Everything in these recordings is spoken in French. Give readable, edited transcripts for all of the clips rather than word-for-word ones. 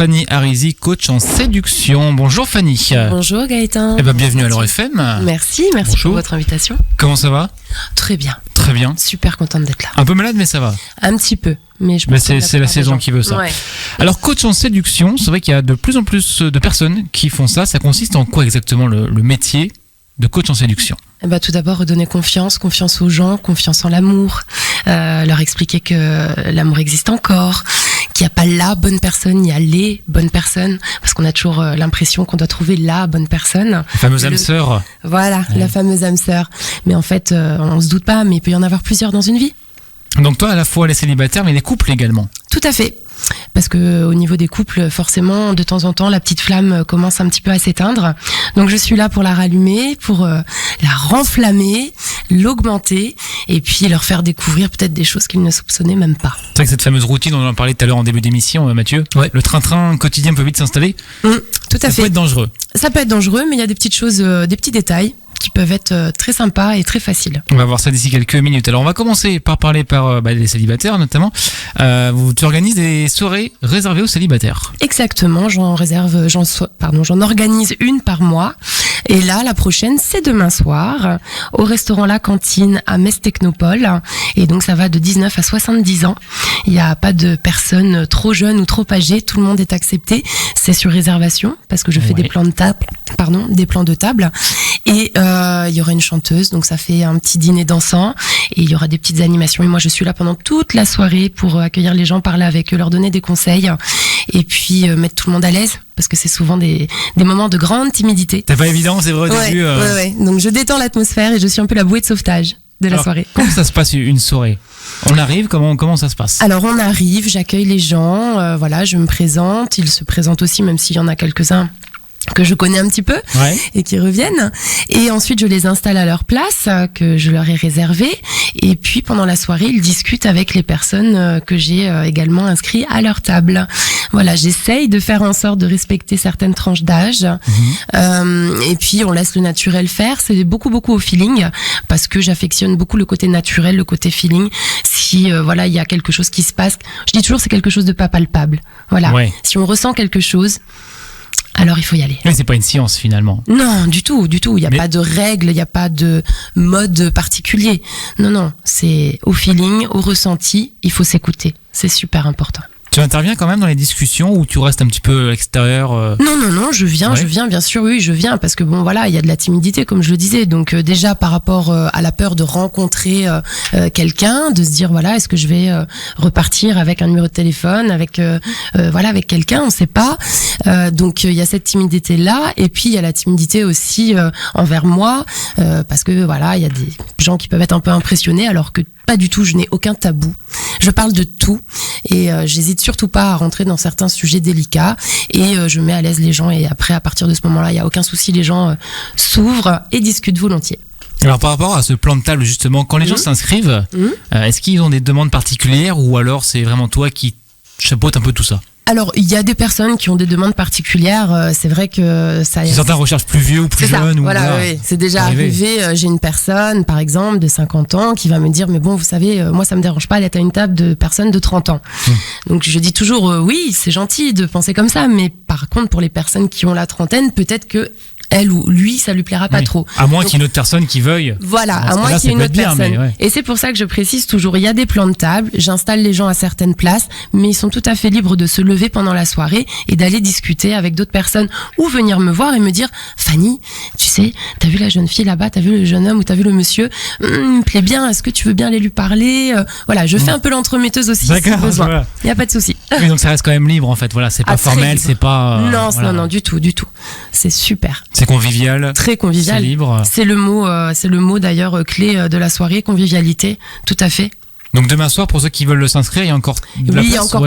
Fanny Arizi, coach en séduction. Bonjour Fanny. Bonjour Gaëtan. Bienvenue à l'Heure FM. Merci pour votre invitation. Comment ça va ? Très bien. Très bien. Super contente d'être là. Un peu malade mais ça va. Un petit peu. Mais je pense c'est la saison qui veut ça. Ouais. Alors coach en séduction, c'est vrai qu'il y a de plus en plus de personnes qui font ça. Ça consiste en quoi exactement le métier de coach en séduction ? Tout d'abord, redonner confiance aux gens, confiance en l'amour, leur expliquer que l'amour existe encore, qu'il n'y a pas la bonne personne, il y a les bonnes personnes, parce qu'on a toujours l'impression qu'on doit trouver la bonne personne. La fameuse âme sœur. Voilà, la fameuse âme sœur. Mais en fait, on se doute pas, mais il peut y en avoir plusieurs dans une vie. Donc toi, à la fois les célibataires, mais les couples également. Tout à fait. Parce que au niveau des couples, forcément, de temps en temps, la petite flamme commence un petit peu à s'éteindre. Donc je suis là pour la rallumer, pour la renflammer, l'augmenter, et puis leur faire découvrir peut-être des choses qu'ils ne soupçonnaient même pas. C'est vrai que cette fameuse routine, on en parlait tout à l'heure en début d'émission, Mathieu. Ouais. Le train-train quotidien peut vite s'installer. Tout à fait. Ça peut être dangereux. Ça peut être dangereux, mais il y a des petites choses, des petits détails qui peuvent être très sympas et très faciles. On va voir ça d'ici quelques minutes. Alors on va commencer par parler des célibataires notamment. Tu organises des soirées réservées aux célibataires. Exactement, j'en organise une par mois. Et là, la prochaine, c'est demain soir, au restaurant La Cantine à Metz Technopole. Et donc ça va de 19 à 70 ans. Il n'y a pas de personnes trop jeunes ou trop âgées, tout le monde est accepté. C'est sur réservation, parce que je fais des plans de table. Et il y aura une chanteuse, donc ça fait un petit dîner dansant, et il y aura des petites animations. Et moi, je suis là pendant toute la soirée pour accueillir les gens, parler avec eux, leur donner des conseils, et puis mettre tout le monde à l'aise, parce que c'est souvent des moments de grande timidité. C'est pas évident, c'est vrai au début. Ouais. Donc je détends l'atmosphère et je suis un peu la bouée de sauvetage de la soirée. Comment ça se passe une soirée ? On arrive, comment ça se passe ? Alors on arrive, j'accueille les gens, je me présente, ils se présentent aussi, même s'il y en a quelques-uns que je connais un petit peu et qui reviennent, et ensuite je les installe à leur place que je leur ai réservée, et puis pendant la soirée ils discutent avec les personnes que j'ai également inscrites à leur table. Voilà, j'essaye de faire en sorte de respecter certaines tranches d'âge, et puis on laisse le naturel faire. C'est beaucoup au feeling, parce que j'affectionne beaucoup le côté naturel, le côté feeling. Si il y a quelque chose qui se passe, je dis toujours c'est quelque chose de pas palpable. Voilà, si on ressent quelque chose, alors il faut y aller. Mais c'est pas une science finalement. Non, du tout. Il n'y a pas de règles, il n'y a pas de mode particulier. Non, c'est au feeling, au ressenti, il faut s'écouter. C'est super important. Tu interviens quand même dans les discussions ou tu restes un petit peu à l'extérieur Non, je viens, bien sûr, oui, je viens, parce que il y a de la timidité, comme je le disais. Donc déjà par rapport à la peur de rencontrer quelqu'un, de se dire est-ce que je vais repartir avec un numéro de téléphone, avec quelqu'un, on sait pas. Donc il y a cette timidité là, et puis il y a la timidité aussi envers moi, parce que il y a des gens qui peuvent être un peu impressionnés, alors que pas du tout, je n'ai aucun tabou. Je parle de tout, et j'hésite surtout pas à rentrer dans certains sujets délicats, et je mets à l'aise les gens, et après, à partir de ce moment-là, il n'y a aucun souci, les gens s'ouvrent et discutent volontiers. Alors par rapport à ce plan de table justement, quand les gens s'inscrivent, est-ce qu'ils ont des demandes particulières, ou alors c'est vraiment toi qui chapeaute un peu tout ça ? Alors, il y a des personnes qui ont des demandes particulières. C'est vrai que ça. Si certains recherchent plus vieux ou plus jeunes. Oui. C'est déjà arrivé. J'ai une personne, par exemple, de 50 ans, qui va me dire, mais bon, vous savez, moi, ça me dérange pas d'être à une table de personnes de 30 ans. Donc, je dis toujours, oui, c'est gentil de penser comme ça, mais par contre, pour les personnes qui ont la trentaine, peut-être que elle ou lui, ça lui plaira pas trop. À moins qu'il y ait une autre personne qui veuille. Voilà, à moins qu'il y ait une autre personne. Et c'est pour ça que je précise toujours, il y a des plans de table, j'installe les gens à certaines places, mais ils sont tout à fait libres de se lever pendant la soirée et d'aller discuter avec d'autres personnes, ou venir me voir et me dire, Fanny, tu sais, t'as vu la jeune fille là-bas, t'as vu le jeune homme ou t'as vu le monsieur, il me plaît bien, est-ce que tu veux bien aller lui parler? Je fais un peu l'entremetteuse aussi, si besoin. Il n'y a pas de souci. Oui, donc ça reste quand même libre en fait, c'est pas formel, c'est pas... Non, du tout. C'est super. C'est convivial. Très convivial. C'est libre. C'est le mot d'ailleurs clé de la soirée, convivialité, tout à fait. Donc demain soir, pour ceux qui veulent s'inscrire, il y a encore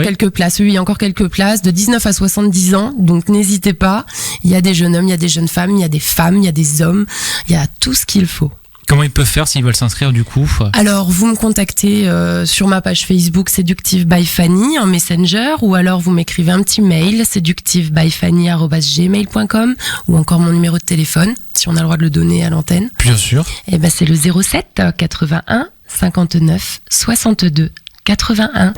quelques places. Oui, il y a encore quelques places de 19 à 70 ans. Donc n'hésitez pas. Il y a des jeunes hommes, il y a des jeunes femmes, il y a des femmes, il y a des hommes. Il y a tout ce qu'il faut. Comment ils peuvent faire s'ils veulent s'inscrire du coup? Alors vous me contactez sur ma page Facebook Seductive by Fanny en Messenger, ou alors vous m'écrivez un petit mail seductivebyfanny@gmail.com, ou encore mon numéro de téléphone si on a le droit de le donner à l'antenne. Bien sûr. Et c'est le 07 81 59 62 81.